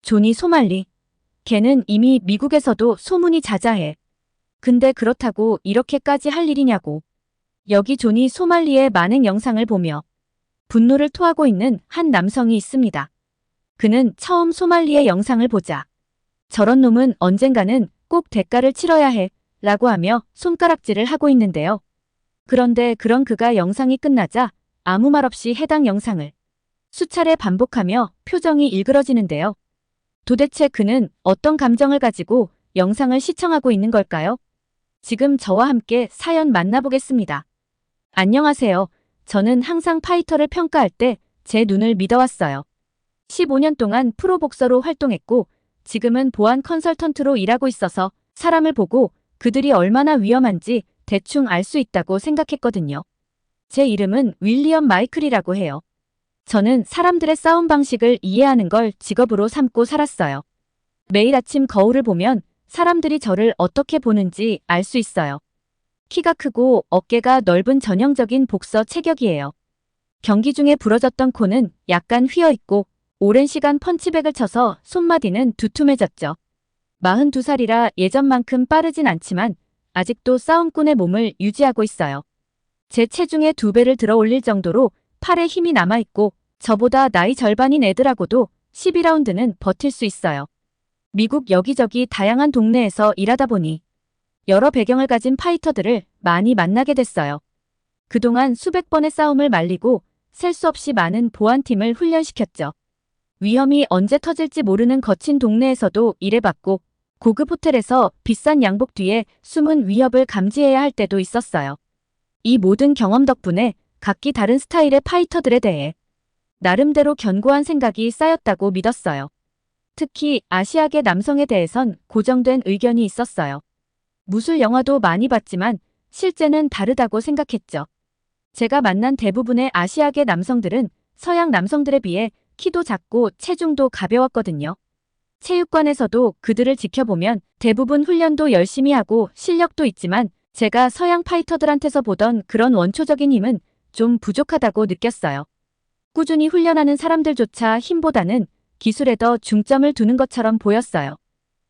조니 소말리. 걔는 이미 미국에서도 소문이 자자해. 근데 그렇다고 이렇게까지 할 일이냐고. 여기 조니 소말리의 만행 영상을 보며 분노를 토하고 있는 한 남성이 있습니다. 그는 처음 소말리의 영상을 보자 저런 놈은 언젠가는 꼭 대가를 치러야 해 라고 하며 손가락질을 하고 있는데요. 그런데 그런 그가 영상이 끝나자 아무 말 없이 해당 영상을 수차례 반복하며 표정이 일그러지는데요. 도대체 그는 어떤 감정을 가지고 영상을 시청하고 있는 걸까요? 지금 저와 함께 사연 만나보겠습니다. 안녕하세요. 저는 항상 파이터를 평가할 때 제 눈을 믿어왔어요. 15년 동안 프로복서로 활동했고 지금은 보안 컨설턴트로 일하고 있어서 사람을 보고 그들이 얼마나 위험한지 대충 알 수 있다고 생각했거든요. 제 이름은 윌리엄 마이클이라고 해요. 저는 사람들의 싸움 방식을 이해하는 걸 직업으로 삼고 살았어요. 매일 아침 거울을 보면 사람들이 저를 어떻게 보는지 알 수 있어요. 키가 크고 어깨가 넓은 전형적인 복서 체격이에요. 경기 중에 부러졌던 코는 약간 휘어있고 오랜 시간 펀치백을 쳐서 손마디는 두툼해졌죠. 42살이라 예전만큼 빠르진 않지만 아직도 싸움꾼의 몸을 유지하고 있어요. 제 체중의 2배를 들어 올릴 정도로 팔에 힘이 남아있고 저보다 나이 절반인 애들하고도 12라운드는 버틸 수 있어요. 미국 여기저기 다양한 동네에서 일하다 보니 여러 배경을 가진 파이터들을 많이 만나게 됐어요. 그동안 수백 번의 싸움을 말리고 셀 수 없이 많은 보안팀을 훈련시켰죠. 위험이 언제 터질지 모르는 거친 동네에서도 일해봤고 고급 호텔에서 비싼 양복 뒤에 숨은 위협을 감지해야 할 때도 있었어요. 이 모든 경험 덕분에 각기 다른 스타일의 파이터들에 대해 나름대로 견고한 생각이 쌓였다고 믿었어요. 특히 아시아계 남성에 대해선 고정된 의견이 있었어요. 무술 영화도 많이 봤지만 실제는 다르다고 생각했죠. 제가 만난 대부분의 아시아계 남성들은 서양 남성들에 비해 키도 작고 체중도 가벼웠거든요. 체육관에서도 그들을 지켜보면 대부분 훈련도 열심히 하고 실력도 있지만 제가 서양 파이터들한테서 보던 그런 원초적인 힘은 좀 부족하다고 느꼈어요. 꾸준히 훈련하는 사람들조차 힘보다는 기술에 더 중점을 두는 것처럼 보였어요.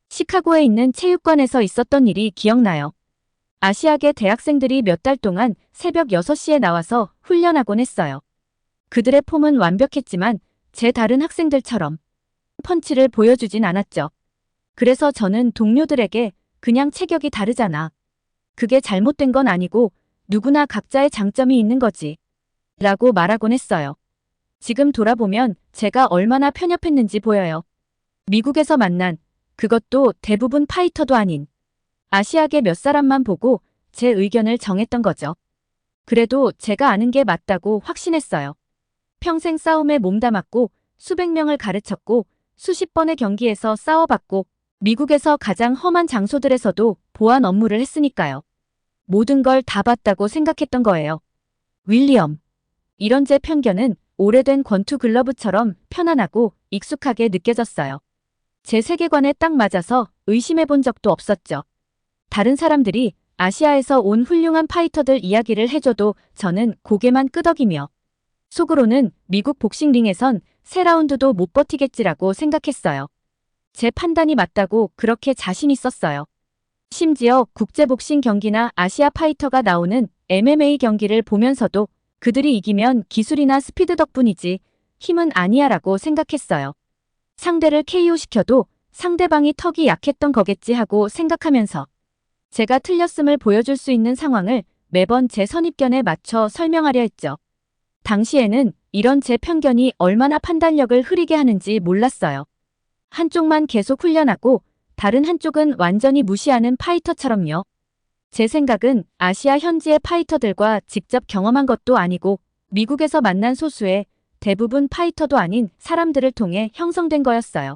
시카고에 있는 체육관에서 있었던 일이 기억나요. 아시아계 대학생들이 몇 달 동안 새벽 6시에 나와서 훈련하곤 했어요. 그들의 폼은 완벽했지만 제 다른 학생들처럼 펀치를 보여주진 않았죠. 그래서 저는 동료들에게 그냥 체격이 다르잖아. 그게 잘못된 건 아니고 누구나 각자의 장점이 있는 거지. 라고 말하곤 했어요. 지금 돌아보면 제가 얼마나 편협했는지 보여요. 미국에서 만난 그것도 대부분 파이터도 아닌 아시아계 몇 사람만 보고 제 의견을 정했던 거죠. 그래도 제가 아는 게 맞다고 확신했어요. 평생 싸움에 몸담았고 수백 명을 가르쳤고 수십 번의 경기에서 싸워봤고 미국에서 가장 험한 장소들에서도 보안 업무를 했으니까요. 모든 걸 다 봤다고 생각했던 거예요. 윌리엄. 이런 제 편견은 오래된 권투 글러브처럼 편안하고 익숙하게 느껴졌어요. 제 세계관에 딱 맞아서 의심해 본 적도 없었죠. 다른 사람들이 아시아에서 온 훌륭한 파이터들 이야기를 해줘도 저는 고개만 끄덕이며 속으로는 미국 복싱링에선 3라운드도 못 버티겠지라고 생각했어요. 제 판단이 맞다고 그렇게 자신 있었어요. 심지어 국제복싱 경기나 아시아 파이터가 나오는 MMA 경기를 보면서도 그들이 이기면 기술이나 스피드 덕분이지 힘은 아니야라고 생각했어요. 상대를 KO시켜도 상대방이 턱이 약했던 거겠지 하고 생각하면서 제가 틀렸음을 보여줄 수 있는 상황을 매번 제 선입견에 맞춰 설명하려 했죠. 당시에는 이런 제 편견이 얼마나 판단력을 흐리게 하는지 몰랐어요. 한쪽만 계속 훈련하고 다른 한쪽은 완전히 무시하는 파이터처럼요. 제 생각은 아시아 현지의 파이터들과 직접 경험한 것도 아니고 미국에서 만난 소수의 대부분 파이터도 아닌 사람들을 통해 형성된 거였어요.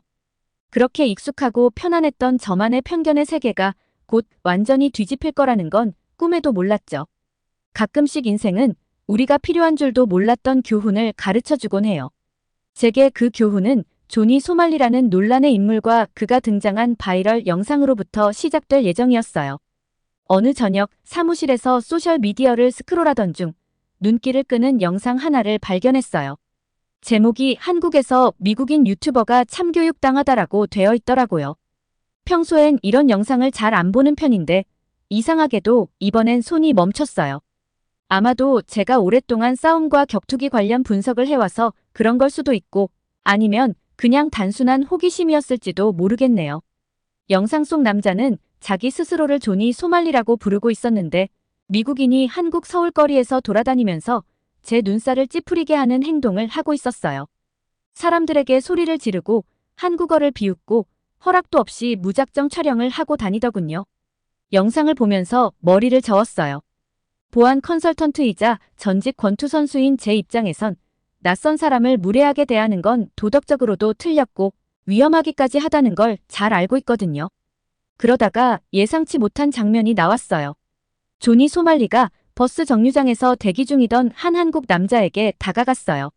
그렇게 익숙하고 편안했던 저만의 편견의 세계가 곧 완전히 뒤집힐 거라는 건 꿈에도 몰랐죠. 가끔씩 인생은 우리가 필요한 줄도 몰랐던 교훈을 가르쳐주곤 해요. 제게 그 교훈은 조니 소말리라는 논란의 인물과 그가 등장한 바이럴 영상으로부터 시작될 예정이었어요. 어느 저녁 사무실에서 소셜미디어를 스크롤하던 중 눈길을 끄는 영상 하나를 발견했어요. 제목이 한국에서 미국인 유튜버가 참교육 당하다라고 되어 있더라고요. 평소엔 이런 영상을 잘 안 보는 편인데 이상하게도 이번엔 손이 멈췄어요. 아마도 제가 오랫동안 싸움과 격투기 관련 분석을 해와서 그런 걸 수도 있고 아니면 그냥 단순한 호기심이었을지도 모르겠네요. 영상 속 남자는 자기 스스로를 조니 소말리라고 부르고 있었는데 미국인이 한국 서울거리에서 돌아다니면서 제 눈살을 찌푸리게 하는 행동을 하고 있었어요. 사람들에게 소리를 지르고 한국어를 비웃고 허락도 없이 무작정 촬영을 하고 다니더군요. 영상을 보면서 머리를 저었어요. 보안 컨설턴트이자 전직 권투 선수인 제 입장에선 낯선 사람을 무례하게 대하는 건 도덕적으로도 틀렸고 위험하기까지 하다는 걸 잘 알고 있거든요. 그러다가 예상치 못한 장면이 나왔어요. 조니 소말리가 버스 정류장에서 대기 중이던 한 한국 남자에게 다가갔어요.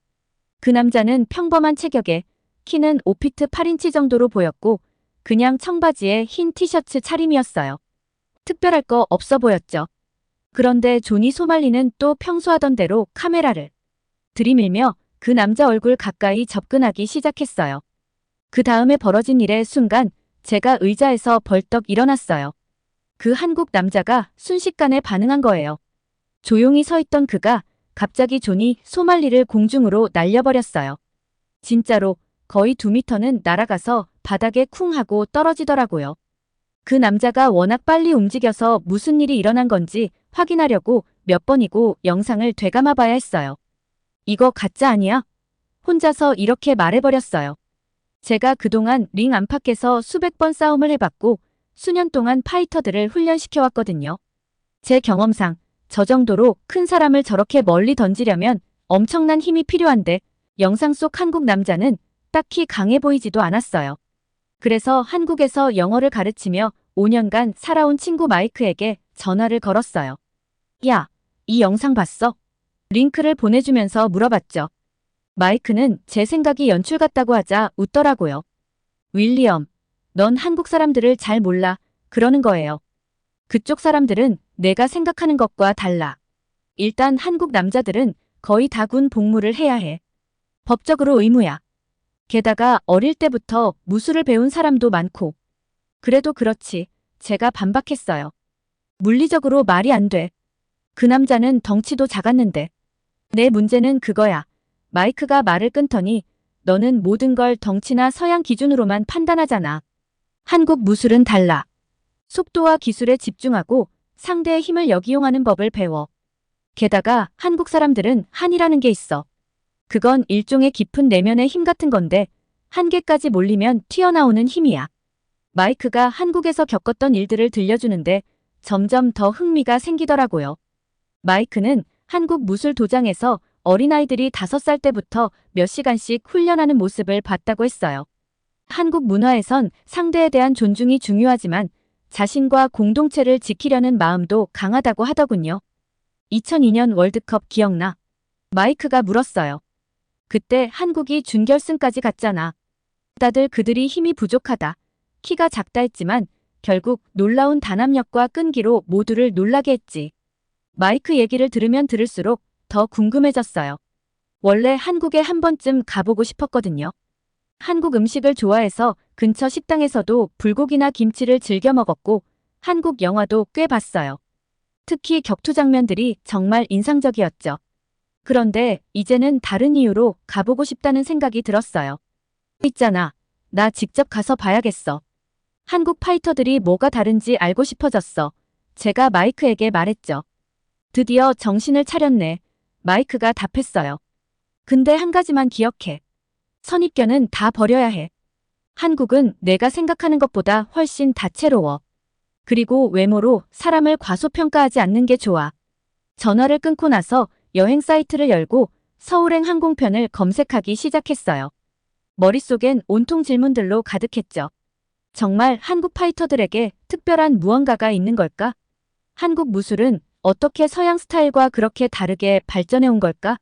그 남자는 평범한 체격에 키는 5피트 8인치 정도로 보였고 그냥 청바지에 흰 티셔츠 차림이었어요. 특별할 거 없어 보였죠. 그런데 조니 소말리는 또 평소 하던 대로 카메라를 들이밀며 그 남자 얼굴 가까이 접근하기 시작했어요. 그 다음에 벌어진 일의 순간 제가 의자에서 벌떡 일어났어요. 그 한국 남자가 순식간에 반응한 거예요. 조용히 서 있던 그가 갑자기 조니 소말리를 공중으로 날려버렸어요. 진짜로 거의 2미터는 날아가서 바닥에 쿵 하고 떨어지더라고요. 그 남자가 워낙 빨리 움직여서 무슨 일이 일어난 건지 확인하려고 몇 번이고 영상을 되감아 봐야 했어요. 이거 가짜 아니야? 혼자서 이렇게 말해버렸어요. 제가 그동안 링 안팎에서 수백 번 싸움을 해봤고 수년 동안 파이터들을 훈련시켜왔거든요. 제 경험상 저 정도로 큰 사람을 저렇게 멀리 던지려면 엄청난 힘이 필요한데 영상 속 한국 남자는 딱히 강해 보이지도 않았어요. 그래서 한국에서 영어를 가르치며 5년간 살아온 친구 마이크에게 전화를 걸었어요. 야, 이 영상 봤어? 링크를 보내주면서 물어봤죠. 마이크는 제 생각이 연출 같다고 하자 웃더라고요. 윌리엄, 넌 한국 사람들을 잘 몰라 그러는 거예요. 그쪽 사람들은 내가 생각하는 것과 달라. 일단 한국 남자들은 거의 다 군 복무를 해야 해. 법적으로 의무야. 게다가 어릴 때부터 무술을 배운 사람도 많고. 그래도 그렇지. 제가 반박했어요. 물리적으로 말이 안 돼. 그 남자는 덩치도 작았는데. 내 문제는 그거야. 마이크가 말을 끊더니 너는 모든 걸 덩치나 서양 기준으로만 판단하잖아. 한국 무술은 달라. 속도와 기술에 집중하고 상대의 힘을 역이용하는 법을 배워. 게다가 한국 사람들은 한이라는 게 있어. 그건 일종의 깊은 내면의 힘 같은 건데 한계까지 몰리면 튀어나오는 힘이야. 마이크가 한국에서 겪었던 일들을 들려주는데 점점 더 흥미가 생기더라고요. 마이크는 한국 무술 도장에서 어린아이들이 5살 때부터 몇 시간씩 훈련하는 모습을 봤다고 했어요. 한국 문화에선 상대에 대한 존중이 중요하지만 자신과 공동체를 지키려는 마음도 강하다고 하더군요. 2002년 월드컵 기억나? 마이크가 물었어요. 그때 한국이 준결승까지 갔잖아. 다들 그들이 힘이 부족하다. 키가 작다 했지만 결국 놀라운 단합력과 끈기로 모두를 놀라게 했지. 마이크 얘기를 들으면 들을수록 더 궁금해졌어요. 원래 한국에 한 번쯤 가보고 싶었거든요. 한국 음식을 좋아해서 근처 식당에서도 불고기나 김치를 즐겨 먹었고 한국 영화도 꽤 봤어요. 특히 격투 장면들이 정말 인상적이었죠. 그런데 이제는 다른 이유로 가보고 싶다는 생각이 들었어요. 있잖아. 나 직접 가서 봐야겠어. 한국 파이터들이 뭐가 다른지 알고 싶어졌어. 제가 마이크에게 말했죠. 드디어 정신을 차렸네. 마이크가 답했어요. 근데 한 가지만 기억해. 선입견은 다 버려야 해. 한국은 내가 생각하는 것보다 훨씬 다채로워. 그리고 외모로 사람을 과소평가하지 않는 게 좋아. 전화를 끊고 나서 여행 사이트를 열고 서울행 항공편을 검색하기 시작했어요. 머릿속엔 온통 질문들로 가득했죠. 정말 한국 파이터들에게 특별한 무언가가 있는 걸까? 한국 무술은 어떻게 서양 스타일과 그렇게 다르게 발전해 온 걸까?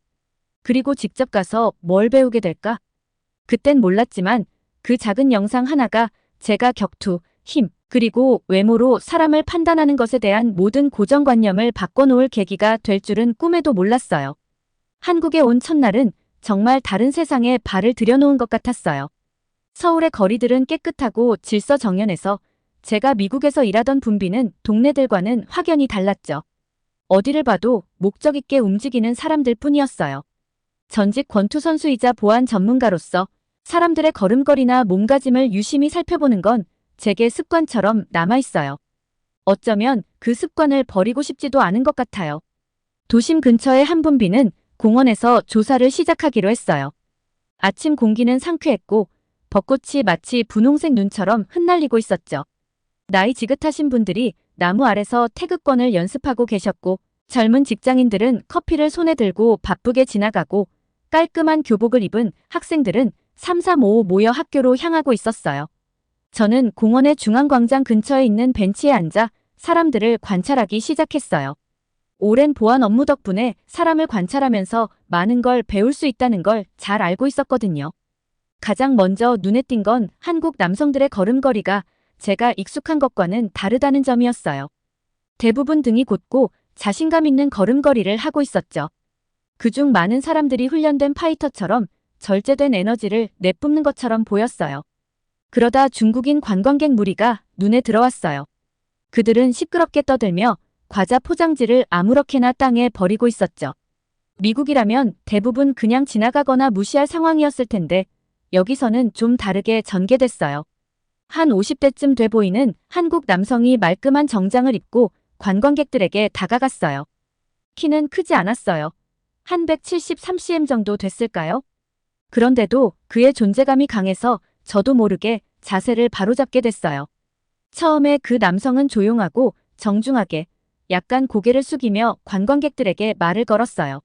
그리고 직접 가서 뭘 배우게 될까? 그땐 몰랐지만 그 작은 영상 하나가 제가 격투, 힘, 그리고 외모로 사람을 판단하는 것에 대한 모든 고정관념을 바꿔놓을 계기가 될 줄은 꿈에도 몰랐어요. 한국에 온 첫날은 정말 다른 세상에 발을 들여놓은 것 같았어요. 서울의 거리들은 깨끗하고 질서정연해서 제가 미국에서 일하던 분비는 동네들과는 확연히 달랐죠. 어디를 봐도 목적 있게 움직이는 사람들 뿐이었어요. 전직 권투 선수이자 보안 전문가로서 사람들의 걸음걸이나 몸가짐을 유심히 살펴보는 건 제게 습관처럼 남아있어요. 어쩌면 그 습관을 버리고 싶지도 않은 것 같아요. 도심 근처의 한 분비는 공원에서 조사를 시작하기로 했어요. 아침 공기는 상쾌했고 벚꽃이 마치 분홍색 눈처럼 흩날리고 있었죠. 나이 지긋하신 분들이 나무 아래서 태극권을 연습하고 계셨고 젊은 직장인들은 커피를 손에 들고 바쁘게 지나가고 깔끔한 교복을 입은 학생들은 삼삼오오 모여 학교로 향하고 있었어요. 저는 공원의 중앙광장 근처에 있는 벤치에 앉아 사람들을 관찰하기 시작했어요. 오랜 보안 업무 덕분에 사람을 관찰하면서 많은 걸 배울 수 있다는 걸 잘 알고 있었거든요. 가장 먼저 눈에 띈 건 한국 남성들의 걸음걸이가 제가 익숙한 것과는 다르다는 점이었어요. 대부분 등이 곧고 자신감 있는 걸음걸이를 하고 있었죠. 그중 많은 사람들이 훈련된 파이터처럼 절제된 에너지를 내뿜는 것처럼 보였어요. 그러다 중국인 관광객 무리가 눈에 들어왔어요. 그들은 시끄럽게 떠들며 과자 포장지를 아무렇게나 땅에 버리고 있었죠. 미국이라면 대부분 그냥 지나가거나 무시할 상황이었을 텐데 여기서는 좀 다르게 전개됐어요. 한 50대쯤 돼 보이는 한국 남성이 말끔한 정장을 입고 관광객들에게 다가갔어요. 키는 크지 않았어요. 한 173cm 정도 됐을까요? 그런데도 그의 존재감이 강해서 저도 모르게 자세를 바로잡게 됐어요. 처음에 그 남성은 조용하고 정중하게 약간 고개를 숙이며 관광객들에게 말을 걸었어요.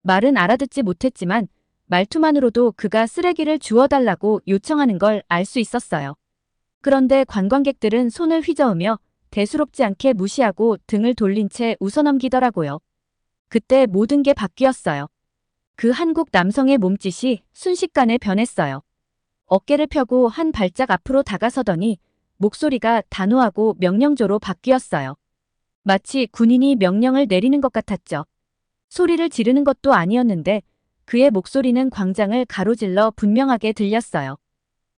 말은 알아듣지 못했지만 말투만으로도 그가 쓰레기를 주워달라고 요청하는 걸 알 수 있었어요. 그런데 관광객들은 손을 휘저으며 대수롭지 않게 무시하고 등을 돌린 채 웃어넘기더라고요. 그때 모든 게 바뀌었어요. 그 한국 남성의 몸짓이 순식간에 변했어요. 어깨를 펴고 한 발짝 앞으로 다가서더니 목소리가 단호하고 명령조로 바뀌었어요. 마치 군인이 명령을 내리는 것 같았죠. 소리를 지르는 것도 아니었는데 그의 목소리는 광장을 가로질러 분명하게 들렸어요.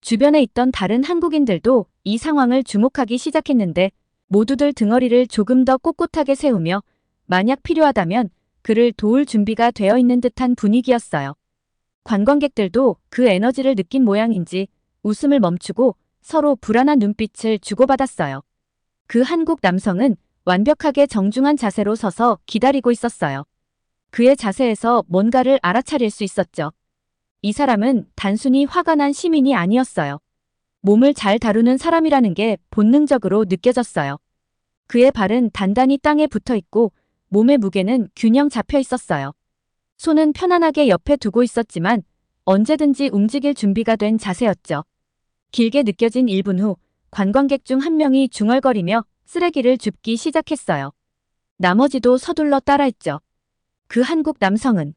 주변에 있던 다른 한국인들도 이 상황을 주목하기 시작했는데 모두들 등허리를 조금 더 꼿꼿하게 세우며 만약 필요하다면 그를 도울 준비가 되어 있는 듯한 분위기였어요. 관광객들도 그 에너지를 느낀 모양인지 웃음을 멈추고 서로 불안한 눈빛을 주고받았어요. 그 한국 남성은 완벽하게 정중한 자세로 서서 기다리고 있었어요. 그의 자세에서 뭔가를 알아차릴 수 있었죠. 이 사람은 단순히 화가 난 시민이 아니었어요. 몸을 잘 다루는 사람이라는 게 본능적으로 느껴졌어요. 그의 발은 단단히 땅에 붙어 있고 몸의 무게는 균형 잡혀 있었어요. 손은 편안하게 옆에 두고 있었지만 언제든지 움직일 준비가 된 자세였죠. 길게 느껴진 1분 후 관광객 중 한 명이 중얼거리며 쓰레기를 줍기 시작했어요. 나머지도 서둘러 따라했죠. 그 한국 남성은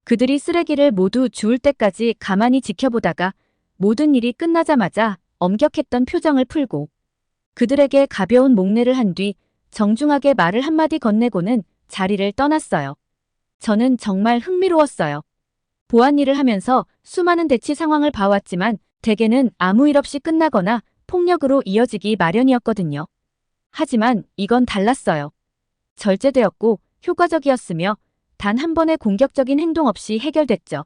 그들이 쓰레기를 모두 주울 때까지 가만히 지켜보다가 모든 일이 끝나자마자 엄격했던 표정을 풀고 그들에게 가벼운 목례를 한 뒤 정중하게 말을 한마디 건네고는 자리를 떠났어요. 저는 정말 흥미로웠어요. 보안 일을 하면서 수많은 대치 상황을 봐왔지만 대개는 아무 일 없이 끝나거나 폭력으로 이어지기 마련이었거든요. 하지만 이건 달랐어요. 절제되었고 효과적이었으며 단 한 번의 공격적인 행동 없이 해결됐죠.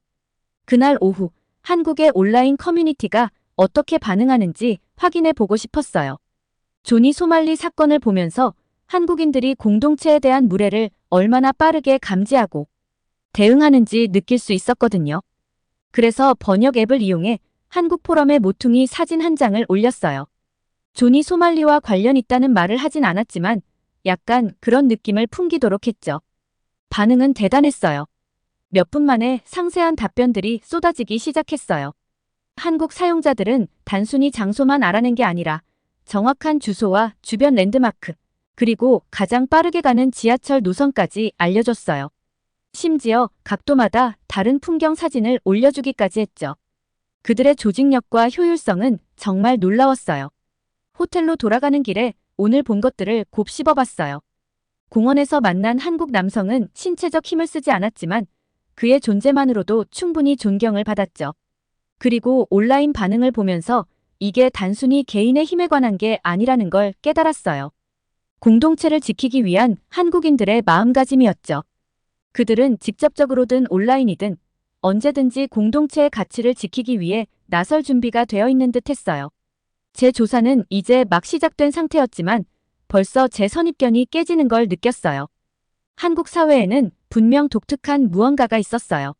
그날 오후 한국의 온라인 커뮤니티가 어떻게 반응하는지 확인해 보고 싶었어요. 조니 소말리 사건을 보면서 한국인들이 공동체에 대한 무례를 얼마나 빠르게 감지하고 대응하는지 느낄 수 있었거든요. 그래서 번역 앱을 이용해 한국 포럼에 모퉁이 사진 한 장을 올렸어요. 조니 소말리와 관련 있다는 말을 하진 않았지만 약간 그런 느낌을 풍기도록 했죠. 반응은 대단했어요. 몇 분 만에 상세한 답변들이 쏟아지기 시작했어요. 한국 사용자들은 단순히 장소만 알아낸 게 아니라 정확한 주소와 주변 랜드마크, 그리고 가장 빠르게 가는 지하철 노선까지 알려줬어요. 심지어 각도마다 다른 풍경 사진을 올려주기까지 했죠. 그들의 조직력과 효율성은 정말 놀라웠어요. 호텔로 돌아가는 길에 오늘 본 것들을 곱씹어봤어요. 공원에서 만난 한국 남성은 신체적 힘을 쓰지 않았지만 그의 존재만으로도 충분히 존경을 받았죠. 그리고 온라인 반응을 보면서 이게 단순히 개인의 힘에 관한 게 아니라는 걸 깨달았어요. 공동체를 지키기 위한 한국인들의 마음가짐이었죠. 그들은 직접적으로든 온라인이든 언제든지 공동체의 가치를 지키기 위해 나설 준비가 되어 있는 듯 했어요. 제 조사는 이제 막 시작된 상태였지만 벌써 제 선입견이 깨지는 걸 느꼈어요. 한국 사회에는 분명 독특한 무언가가 있었어요.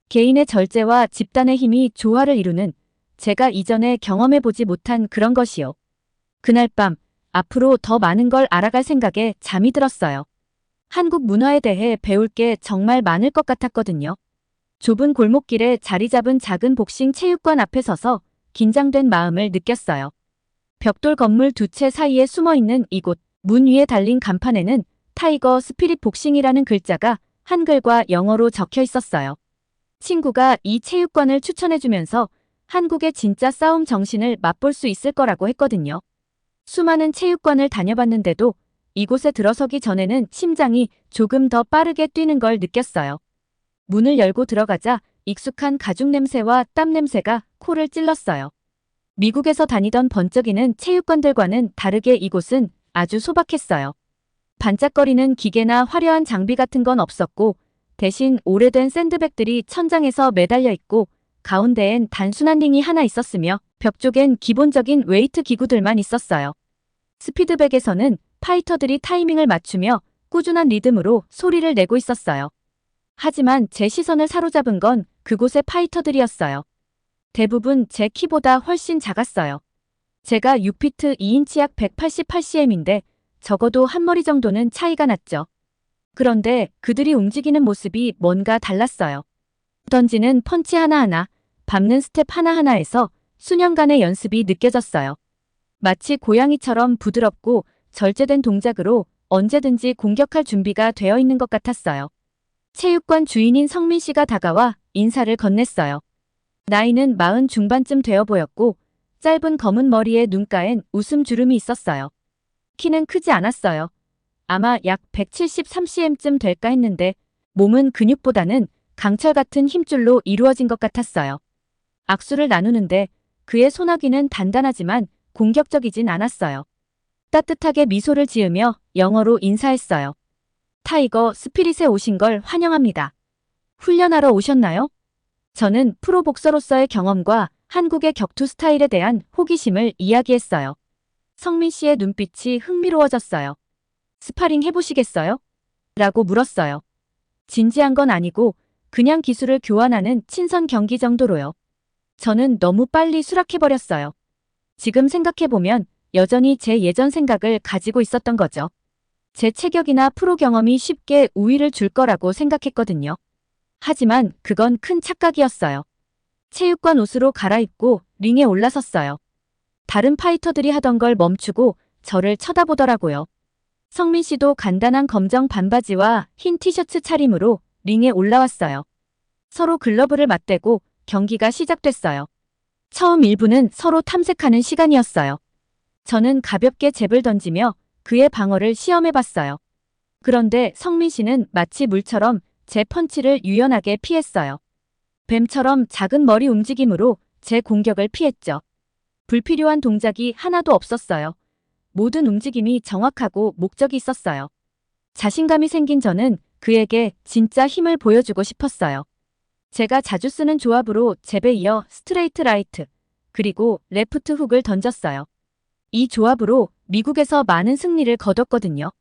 개인의 절제와 집단의 힘이 조화를 이루는 제가 이전에 경험해보지 못한 그런 것이요. 그날 밤 앞으로 더 많은 걸 알아갈 생각에 잠이 들었어요. 한국 문화에 대해 배울 게 정말 많을 것 같았거든요. 좁은 골목길에 자리 잡은 작은 복싱 체육관 앞에 서서 긴장된 마음을 느꼈어요. 벽돌 건물 두 채 사이에 숨어있는 이곳, 문 위에 달린 간판에는 타이거 스피릿 복싱이라는 글자가 한글과 영어로 적혀 있었어요. 친구가 이 체육관을 추천해주면서 한국의 진짜 싸움 정신을 맛볼 수 있을 거라고 했거든요. 수많은 체육관을 다녀봤는데도 이곳에 들어서기 전에는 심장이 조금 더 빠르게 뛰는 걸 느꼈어요. 문을 열고 들어가자 익숙한 가죽 냄새와 땀 냄새가 코를 찔렀어요. 미국에서 다니던 번쩍이는 체육관들과는 다르게 이곳은 아주 소박했어요. 반짝거리는 기계나 화려한 장비 같은 건 없었고 대신 오래된 샌드백들이 천장에서 매달려 있고 가운데엔 단순한 링이 하나 있었으며 벽 쪽엔 기본적인 웨이트 기구들만 있었어요. 스피드백에서는 파이터들이 타이밍을 맞추며 꾸준한 리듬으로 소리를 내고 있었어요. 하지만 제 시선을 사로잡은 건 그곳의 파이터들이었어요. 대부분 제 키보다 훨씬 작았어요. 제가 6피트 2인치 약 188cm인데 적어도 한 머리 정도는 차이가 났죠. 그런데 그들이 움직이는 모습이 뭔가 달랐어요. 던지는 펀치 하나하나, 밟는 스텝 하나하나에서 수년간의 연습이 느껴졌어요. 마치 고양이처럼 부드럽고 절제된 동작으로 언제든지 공격할 준비가 되어 있는 것 같았어요. 체육관 주인인 성민 씨가 다가와 인사를 건넸어요. 나이는 40 중반쯤 되어 보였고 짧은 검은 머리에 눈가엔 웃음 주름이 있었어요. 키는 크지 않았어요. 아마 약 173cm쯤 될까 했는데 몸은 근육보다는 강철 같은 힘줄로 이루어진 것 같았어요. 악수를 나누는데 그의 소나기는 단단하지만 공격적이진 않았어요. 따뜻하게 미소를 지으며 영어로 인사했어요. 타이거 스피릿에 오신 걸 환영합니다. 훈련하러 오셨나요? 저는 프로복서로서의 경험과 한국의 격투 스타일에 대한 호기심을 이야기했어요. 성민 씨의 눈빛이 흥미로워졌어요. 스파링 해보시겠어요? 라고 물었어요. 진지한 건 아니고 그냥 기술을 교환하는 친선 경기 정도로요. 저는 너무 빨리 수락해버렸어요. 지금 생각해보면 여전히 제 예전 생각을 가지고 있었던 거죠. 제 체격이나 프로 경험이 쉽게 우위를 줄 거라고 생각했거든요. 하지만 그건 큰 착각이었어요. 체육관 옷으로 갈아입고 링에 올라섰어요. 다른 파이터들이 하던 걸 멈추고 저를 쳐다보더라고요. 성민 씨도 간단한 검정 반바지와 흰 티셔츠 차림으로 링에 올라왔어요. 서로 글러브를 맞대고 경기가 시작됐어요. 처음 1부는 서로 탐색하는 시간이었어요. 저는 가볍게 잽을 던지며 그의 방어를 시험해봤어요. 그런데 성민 씨는 마치 물처럼 제 펀치를 유연하게 피했어요. 뱀처럼 작은 머리 움직임으로 제 공격을 피했죠. 불필요한 동작이 하나도 없었어요. 모든 움직임이 정확하고 목적이 있었어요. 자신감이 생긴 저는 그에게 진짜 힘을 보여주고 싶었어요. 제가 자주 쓰는 조합으로 잽에 이어 스트레이트 라이트, 그리고 레프트 훅을 던졌어요. 이 조합으로 미국에서 많은 승리를 거뒀거든요.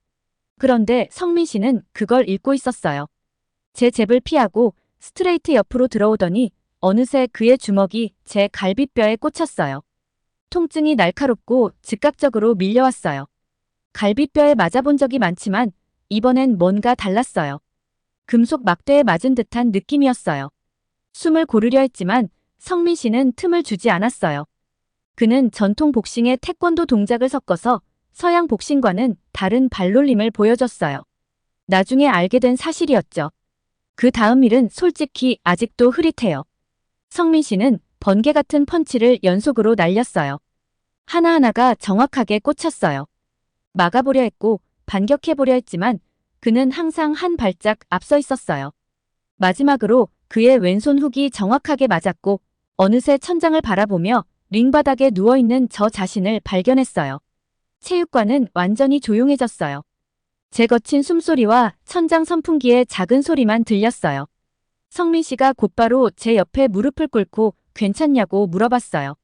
그런데 성민 씨는 그걸 읽고 있었어요. 제 잽을 피하고 스트레이트 옆으로 들어오더니 어느새 그의 주먹이 제 갈비뼈에 꽂혔어요. 통증이 날카롭고 즉각적으로 밀려왔어요. 갈비뼈에 맞아본 적이 많지만 이번엔 뭔가 달랐어요. 금속 막대에 맞은 듯한 느낌이었어요. 숨을 고르려 했지만 성민 씨는 틈을 주지 않았어요. 그는 전통 복싱의 태권도 동작을 섞어서 서양 복싱과는 다른 발놀림을 보여줬어요. 나중에 알게 된 사실이었죠. 그 다음 일은 솔직히 아직도 흐릿해요. 성민 씨는 번개 같은 펀치를 연속으로 날렸어요. 하나하나가 정확하게 꽂혔어요. 막아보려 했고 반격해보려 했지만 그는 항상 한 발짝 앞서 있었어요. 마지막으로 그의 왼손 훅이 정확하게 맞았고 어느새 천장을 바라보며 링 바닥에 누워있는 저 자신을 발견했어요. 체육관은 완전히 조용해졌어요. 제 거친 숨소리와 천장 선풍기의 작은 소리만 들렸어요. 성민 씨가 곧바로 제 옆에 무릎을 꿇고 괜찮냐고 물어봤어요.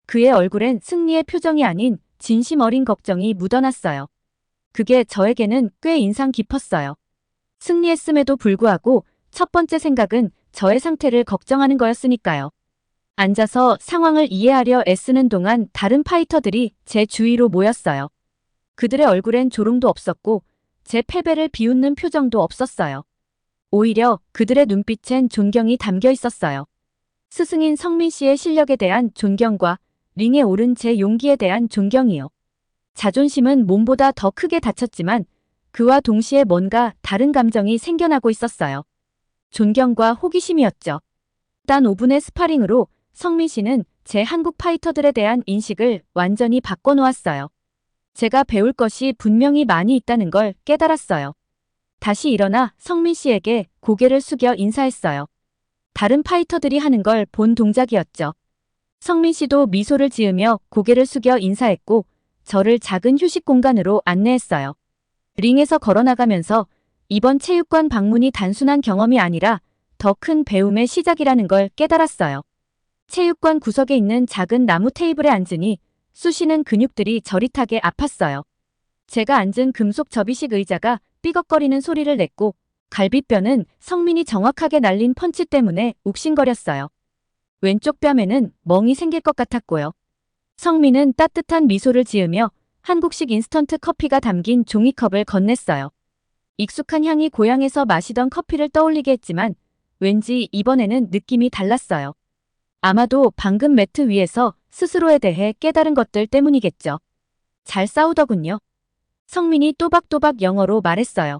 그의 얼굴엔 승리의 표정이 아닌 진심 어린 걱정이 묻어났어요. 그게 저에게는 꽤 인상 깊었어요. 승리했음에도 불구하고 첫 번째 생각은 저의 상태를 걱정하는 거였으니까요. 앉아서 상황을 이해하려 애쓰는 동안 다른 파이터들이 제 주위로 모였어요. 그들의 얼굴엔 조롱도 없었고 제 패배를 비웃는 표정도 없었어요. 오히려 그들의 눈빛엔 존경이 담겨 있었어요. 스승인 성민 씨의 실력에 대한 존경과 링에 오른 제 용기에 대한 존경이요. 자존심은 몸보다 더 크게 다쳤지만 그와 동시에 뭔가 다른 감정이 생겨나고 있었어요. 존경과 호기심이었죠. 단 5분의 스파링으로 성민 씨는 제 한국 파이터들에 대한 인식을 완전히 바꿔놓았어요. 제가 배울 것이 분명히 많이 있다는 걸 깨달았어요. 다시 일어나 성민 씨에게 고개를 숙여 인사했어요. 다른 파이터들이 하는 걸 본 동작이었죠. 성민 씨도 미소를 지으며 고개를 숙여 인사했고 저를 작은 휴식 공간으로 안내했어요. 링에서 걸어나가면서 이번 체육관 방문이 단순한 경험이 아니라 더 큰 배움의 시작이라는 걸 깨달았어요. 체육관 구석에 있는 작은 나무 테이블에 앉으니 쑤시는 근육들이 저릿하게 아팠어요. 제가 앉은 금속 접이식 의자가 삐걱거리는 소리를 냈고 갈비뼈는 성민이 정확하게 날린 펀치 때문에 욱신거렸어요. 왼쪽 뺨에는 멍이 생길 것 같았고요. 성민은 따뜻한 미소를 지으며 한국식 인스턴트 커피가 담긴 종이컵을 건넸어요. 익숙한 향이 고향에서 마시던 커피를 떠올리게 했지만 왠지 이번에는 느낌이 달랐어요. 아마도 방금 매트 위에서 스스로에 대해 깨달은 것들 때문이겠죠. 잘 싸우더군요. 성민이 또박또박 영어로 말했어요.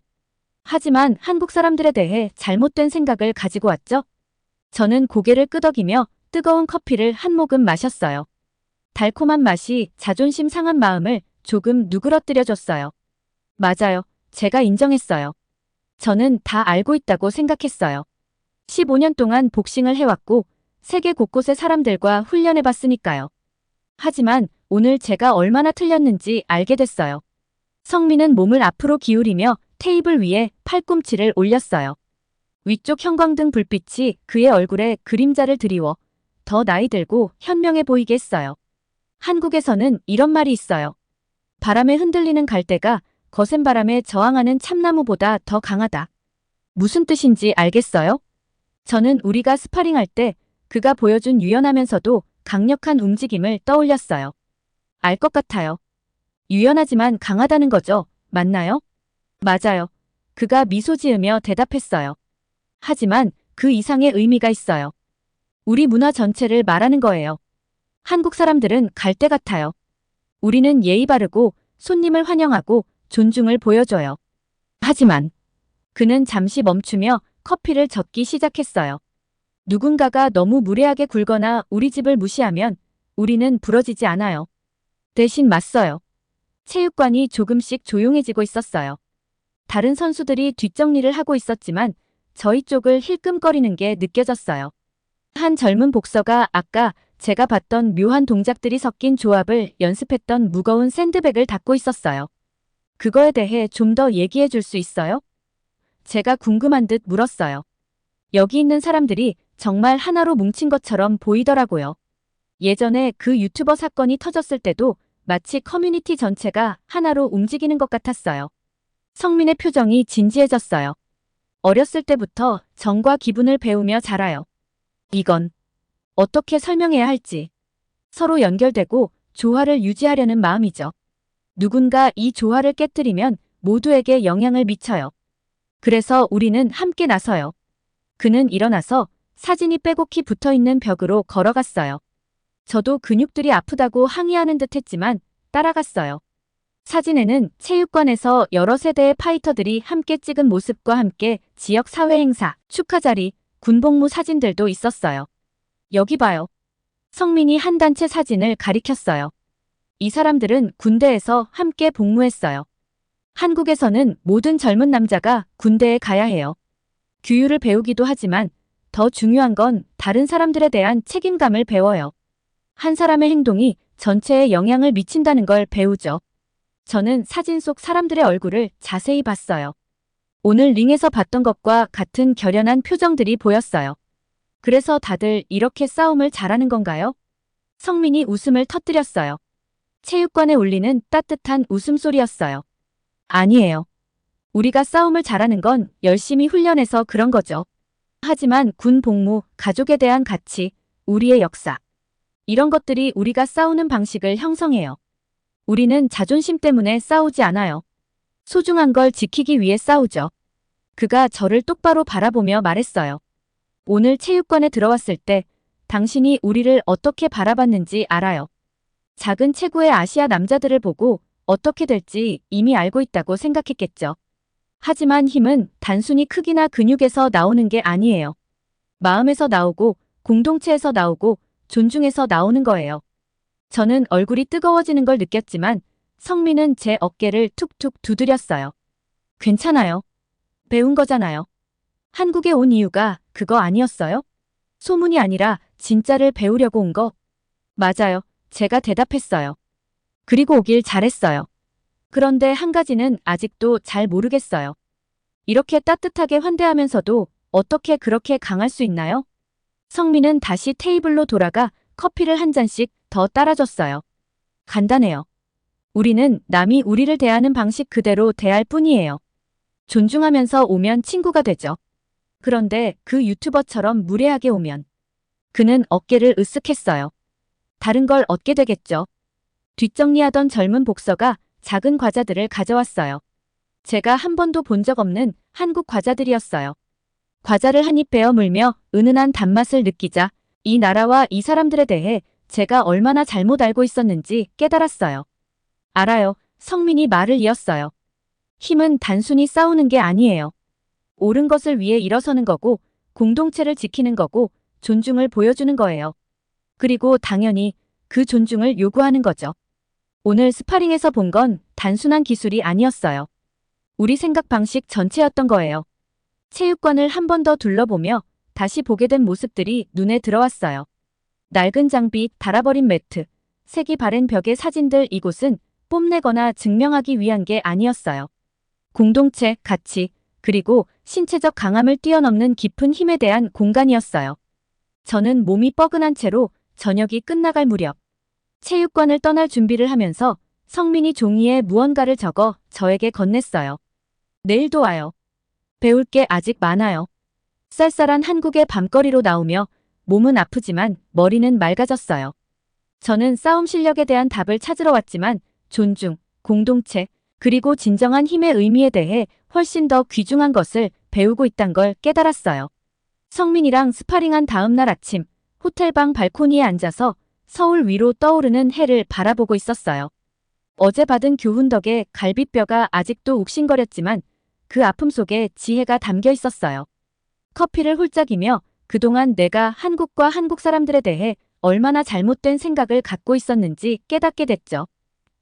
하지만 한국 사람들에 대해 잘못된 생각을 가지고 왔죠? 저는 고개를 끄덕이며 뜨거운 커피를 한 모금 마셨어요. 달콤한 맛이 자존심 상한 마음을 조금 누그러뜨려줬어요. 맞아요. 제가 인정했어요. 저는 다 알고 있다고 생각했어요. 15년 동안 복싱을 해왔고 세계 곳곳의 사람들과 훈련해봤으니까요. 하지만 오늘 제가 얼마나 틀렸는지 알게 됐어요. 성민은 몸을 앞으로 기울이며 테이블 위에 팔꿈치를 올렸어요. 위쪽 형광등 불빛이 그의 얼굴에 그림자를 드리워 더 나이 들고 현명해 보이게 했어요. 한국에서는 이런 말이 있어요. 바람에 흔들리는 갈대가 거센 바람에 저항하는 참나무보다 더 강하다. 무슨 뜻인지 알겠어요? 저는 우리가 스파링할 때 그가 보여준 유연하면서도 강력한 움직임을 떠올렸어요. 알 것 같아요. 유연하지만 강하다는 거죠. 맞나요? 맞아요. 그가 미소 지으며 대답했어요. 하지만 그 이상의 의미가 있어요. 우리 문화 전체를 말하는 거예요. 한국 사람들은 갈대 같아요. 우리는 예의 바르고 손님을 환영하고 존중을 보여줘요. 하지만 그는 잠시 멈추며 커피를 젓기 시작했어요. 누군가가 너무 무례하게 굴거나 우리 집을 무시하면 우리는 부러지지 않아요. 대신 맞서요. 체육관이 조금씩 조용해지고 있었어요. 다른 선수들이 뒷정리를 하고 있었지만 저희 쪽을 힐끔거리는 게 느껴졌어요. 한 젊은 복서가 아까 제가 봤던 묘한 동작들이 섞인 조합을 연습했던 무거운 샌드백을 닫고 있었어요. 그거에 대해 좀 더 얘기해 줄 수 있어요? 제가 궁금한 듯 물었어요. 여기 있는 사람들이 정말 하나로 뭉친 것처럼 보이더라고요. 예전에 그 유튜버 사건이 터졌을 때도 마치 커뮤니티 전체가 하나로 움직이는 것 같았어요. 성민의 표정이 진지해졌어요. 어렸을 때부터 정과 기분을 배우며 자라요. 이건 어떻게 설명해야 할지. 서로 연결되고 조화를 유지하려는 마음이죠. 누군가 이 조화를 깨뜨리면 모두에게 영향을 미쳐요. 그래서 우리는 함께 나서요. 그는 일어나서 사진이 빼곡히 붙어있는 벽으로 걸어갔어요. 저도 근육들이 아프다고 항의하는 듯 했지만 따라갔어요. 사진에는 체육관에서 여러 세대의 파이터들이 함께 찍은 모습과 함께 지역 사회 행사, 축하 자리, 군복무 사진들도 있었어요. 여기 봐요. 성민이 한 단체 사진을 가리켰어요. 이 사람들은 군대에서 함께 복무했어요. 한국에서는 모든 젊은 남자가 군대에 가야 해요. 규율을 배우기도 하지만 더 중요한 건 다른 사람들에 대한 책임감을 배워요. 한 사람의 행동이 전체에 영향을 미친다는 걸 배우죠. 저는 사진 속 사람들의 얼굴을 자세히 봤어요. 오늘 링에서 봤던 것과 같은 결연한 표정들이 보였어요. 그래서 다들 이렇게 싸움을 잘하는 건가요? 성민이 웃음을 터뜨렸어요. 체육관에 울리는 따뜻한 웃음소리였어요. 아니에요. 우리가 싸움을 잘하는 건 열심히 훈련해서 그런 거죠. 하지만 군 복무, 가족에 대한 가치, 우리의 역사. 이런 것들이 우리가 싸우는 방식을 형성해요. 우리는 자존심 때문에 싸우지 않아요. 소중한 걸 지키기 위해 싸우죠. 그가 저를 똑바로 바라보며 말했어요. 오늘 체육관에 들어왔을 때 당신이 우리를 어떻게 바라봤는지 알아요. 작은 체구의 아시아 남자들을 보고 어떻게 될지 이미 알고 있다고 생각했겠죠. 하지만 힘은 단순히 크기나 근육에서 나오는 게 아니에요. 마음에서 나오고 공동체에서 나오고 존중에서 나오는 거예요. 저는 얼굴이 뜨거워지는 걸 느꼈지만 성민은 제 어깨를 툭툭 두드렸어요. 괜찮아요. 배운 거잖아요. 한국에 온 이유가 그거 아니었어요? 소문이 아니라 진짜를 배우려고 온 거? 맞아요. 제가 대답했어요. 그리고 오길 잘했어요. 그런데 한 가지는 아직도 잘 모르겠어요. 이렇게 따뜻하게 환대하면서도 어떻게 그렇게 강할 수 있나요? 성민은 다시 테이블로 돌아가 커피를 한 잔씩 더 따라줬어요. 간단해요. 우리는 남이 우리를 대하는 방식 그대로 대할 뿐이에요. 존중하면서 오면 친구가 되죠. 그런데 그 유튜버처럼 무례하게 오면 그는 어깨를 으쓱했어요. 다른 걸 얻게 되겠죠. 뒷정리하던 젊은 복서가 작은 과자들을 가져왔어요. 제가 한 번도 본 적 없는 한국 과자들이었어요. 과자를 한 입 베어 물며 은은한 단맛을 느끼자 이 나라와 이 사람들에 대해 제가 얼마나 잘못 알고 있었는지 깨달았어요. 알아요. 성민이 말을 이었어요. 힘은 단순히 싸우는 게 아니에요. 옳은 것을 위해 일어서는 거고 공동체를 지키는 거고 존중을 보여주는 거예요. 그리고 당연히 그 존중을 요구하는 거죠. 오늘 스파링에서 본 건 단순한 기술이 아니었어요. 우리 생각 방식 전체였던 거예요. 체육관을 한 번 더 둘러보며 다시 보게 된 모습들이 눈에 들어왔어요. 낡은 장비, 닳아버린 매트, 색이 바랜 벽의 사진들 이곳은 뽐내거나 증명하기 위한 게 아니었어요. 공동체, 가치, 그리고 신체적 강함을 뛰어넘는 깊은 힘에 대한 공간이었어요. 저는 몸이 뻐근한 채로 저녁이 끝나갈 무렵 체육관을 떠날 준비를 하면서 성민이 종이에 무언가를 적어 저에게 건넸어요. 내일도 와요. 배울 게 아직 많아요. 쌀쌀한 한국의 밤거리로 나오며 몸은 아프지만 머리는 맑아졌어요. 저는 싸움 실력에 대한 답을 찾으러 왔지만 존중, 공동체, 그리고 진정한 힘의 의미에 대해 훨씬 더 귀중한 것을 배우고 있단 걸 깨달았어요. 성민이랑 스파링한 다음 날 아침 호텔방 발코니에 앉아서 서울 위로 떠오르는 해를 바라보고 있었어요. 어제 받은 교훈 덕에 갈비뼈가 아직도 욱신거렸지만 그 아픔 속에 지혜가 담겨 있었어요. 커피를 홀짝이며 그동안 내가 한국과 한국 사람들에 대해 얼마나 잘못된 생각을 갖고 있었는지 깨닫게 됐죠.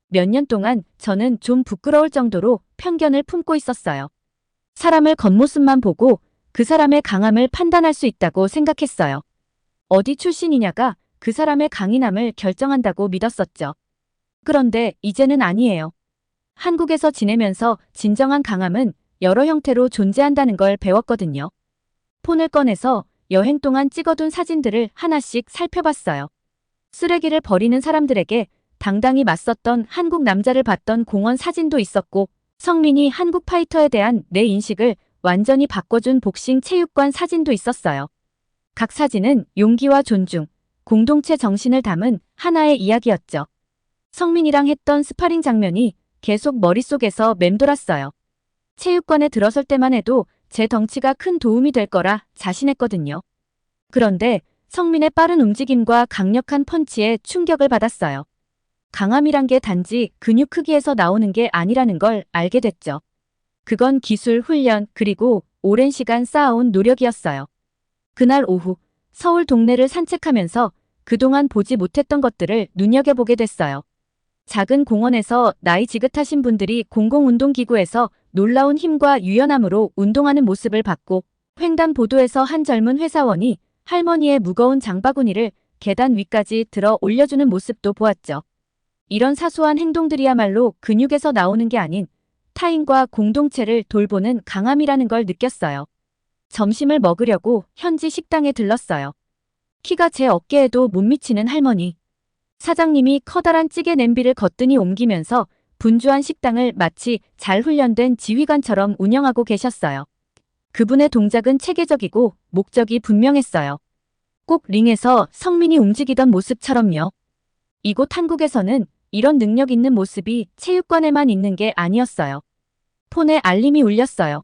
몇 년 동안 저는 좀 부끄러울 정도로 편견을 품고 있었어요. 사람을 겉모습만 보고 그 사람의 강함을 판단할 수 있다고 생각했어요. 어디 출신이냐가 그 사람의 강인함을 결정한다고 믿었었죠. 그런데 이제는 아니에요. 한국에서 지내면서 진정한 강함은 여러 형태로 존재한다는 걸 배웠거든요. 폰을 꺼내서 여행 동안 찍어둔 사진들을 하나씩 살펴봤어요. 쓰레기를 버리는 사람들에게 당당히 맞섰던 한국 남자를 봤던 공원 사진도 있었고 성민이 한국 파이터에 대한 내 인식을 완전히 바꿔준 복싱 체육관 사진도 있었어요. 각 사진은 용기와 존중, 공동체 정신을 담은 하나의 이야기였죠. 성민이랑 했던 스파링 장면이 계속 머릿속에서 맴돌았어요. 체육관에 들어설 때만 해도 제 덩치가 큰 도움이 될 거라 자신했거든요. 그런데 성민의 빠른 움직임과 강력한 펀치에 충격을 받았어요. 강함이란 게 단지 근육 크기에서 나오는 게 아니라는 걸 알게 됐죠. 그건 기술, 훈련, 그리고 오랜 시간 쌓아온 노력이었어요. 그날 오후 서울 동네를 산책하면서 그동안 보지 못했던 것들을 눈여겨보게 됐어요. 작은 공원에서 나이 지긋하신 분들이 공공운동기구에서 놀라운 힘과 유연함으로 운동하는 모습을 봤고 횡단보도에서 한 젊은 회사원이 할머니의 무거운 장바구니를 계단 위까지 들어 올려주는 모습도 보았죠. 이런 사소한 행동들이야말로 근육에서 나오는 게 아닌 타인과 공동체를 돌보는 강함이라는 걸 느꼈어요. 점심을 먹으려고 현지 식당에 들렀어요. 키가 제 어깨에도 못 미치는 할머니. 사장님이 커다란 찌개 냄비를 거뜬히 옮기면서 분주한 식당을 마치 잘 훈련된 지휘관처럼 운영하고 계셨어요. 그분의 동작은 체계적이고 목적이 분명했어요. 꼭 링에서 성민이 움직이던 모습처럼요. 이곳 한국에서는 이런 능력 있는 모습이 체육관에만 있는 게 아니었어요. 폰에 알림이 울렸어요.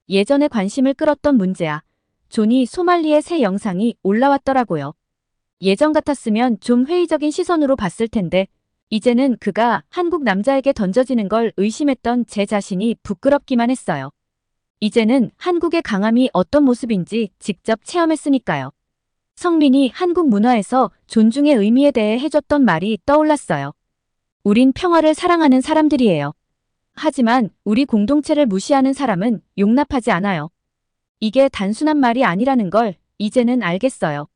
예전에 관심을 끌었던 문제야. 존이 소말리의 새 영상이 올라왔더라고요. 예전 같았으면 좀 회의적인 시선으로 봤을 텐데 이제는 그가 한국 남자에게 던져지는 걸 의심했던 제 자신이 부끄럽기만 했어요. 이제는 한국의 강함이 어떤 모습인지 직접 체험했으니까요. 성민이 한국 문화에서 존중의 의미에 대해 해줬던 말이 떠올랐어요. 우린 평화를 사랑하는 사람들이에요. 하지만 우리 공동체를 무시하는 사람은 용납하지 않아요. 이게 단순한 말이 아니라는 걸 이제는 알겠어요.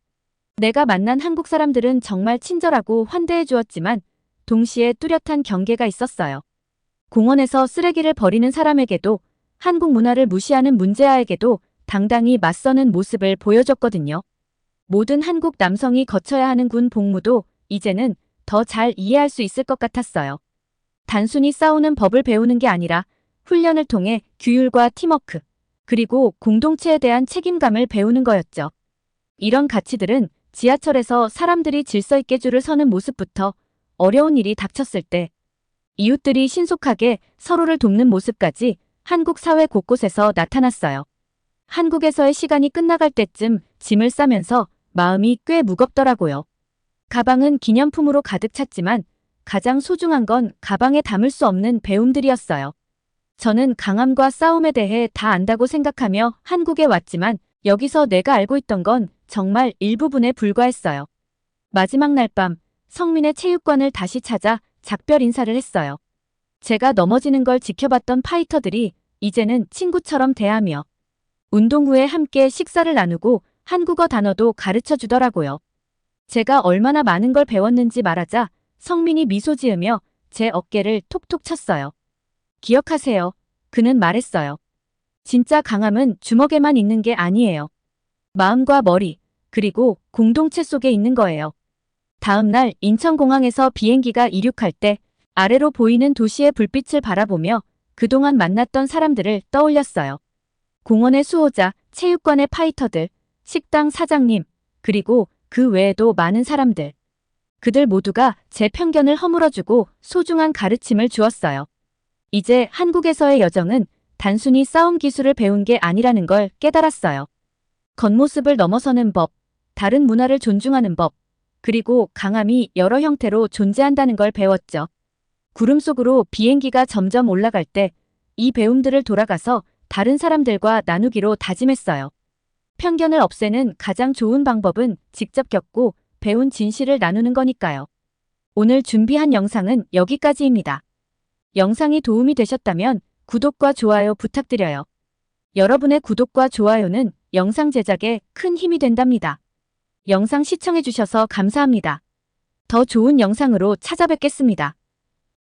내가 만난 한국 사람들은 정말 친절하고 환대해 주었지만 동시에 뚜렷한 경계가 있었어요. 공원에서 쓰레기를 버리는 사람에게도 한국 문화를 무시하는 문제아에게도 당당히 맞서는 모습을 보여줬거든요. 모든 한국 남성이 거쳐야 하는 군 복무도 이제는 더 잘 이해할 수 있을 것 같았어요. 단순히 싸우는 법을 배우는 게 아니라 훈련을 통해 규율과 팀워크, 그리고 공동체에 대한 책임감을 배우는 거였죠. 이런 가치들은 지하철에서 사람들이 질서 있게 줄을 서는 모습부터 어려운 일이 닥쳤을 때 이웃들이 신속하게 서로를 돕는 모습까지 한국 사회 곳곳에서 나타났어요. 한국에서의 시간이 끝나갈 때쯤 짐을 싸면서 마음이 꽤 무겁더라고요. 가방은 기념품으로 가득 찼지만 가장 소중한 건 가방에 담을 수 없는 배움들이었어요. 저는 강함과 싸움에 대해 다 안다고 생각하며 한국에 왔지만 여기서 내가 알고 있던 건 정말 일부분에 불과했어요. 마지막 날 밤 성민의 체육관을 다시 찾아 작별 인사를 했어요. 제가 넘어지는 걸 지켜봤던 파이터들이 이제는 친구처럼 대하며 운동 후에 함께 식사를 나누고 한국어 단어도 가르쳐 주더라고요. 제가 얼마나 많은 걸 배웠는지 말하자 성민이 미소 지으며 제 어깨를 톡톡 쳤어요. 기억하세요. 그는 말했어요. 진짜 강함은 주먹에만 있는 게 아니에요. 마음과 머리, 그리고 공동체 속에 있는 거예요. 다음 날 인천공항에서 비행기가 이륙할 때 아래로 보이는 도시의 불빛을 바라보며 그동안 만났던 사람들을 떠올렸어요. 공원의 수호자, 체육관의 파이터들, 식당 사장님, 그리고 그 외에도 많은 사람들. 그들 모두가 제 편견을 허물어주고 소중한 가르침을 주었어요. 이제 한국에서의 여정은 단순히 싸움 기술을 배운 게 아니라는 걸 깨달았어요. 겉모습을 넘어서는 법, 다른 문화를 존중하는 법, 그리고 강함이 여러 형태로 존재한다는 걸 배웠죠. 구름 속으로 비행기가 점점 올라갈 때 이 배움들을 돌아가서 다른 사람들과 나누기로 다짐했어요. 편견을 없애는 가장 좋은 방법은 직접 겪고 배운 진실을 나누는 거니까요. 오늘 준비한 영상은 여기까지입니다. 영상이 도움이 되셨다면 구독과 좋아요 부탁드려요. 여러분의 구독과 좋아요는 영상 제작에 큰 힘이 된답니다. 영상 시청해주셔서 감사합니다. 더 좋은 영상으로 찾아뵙겠습니다.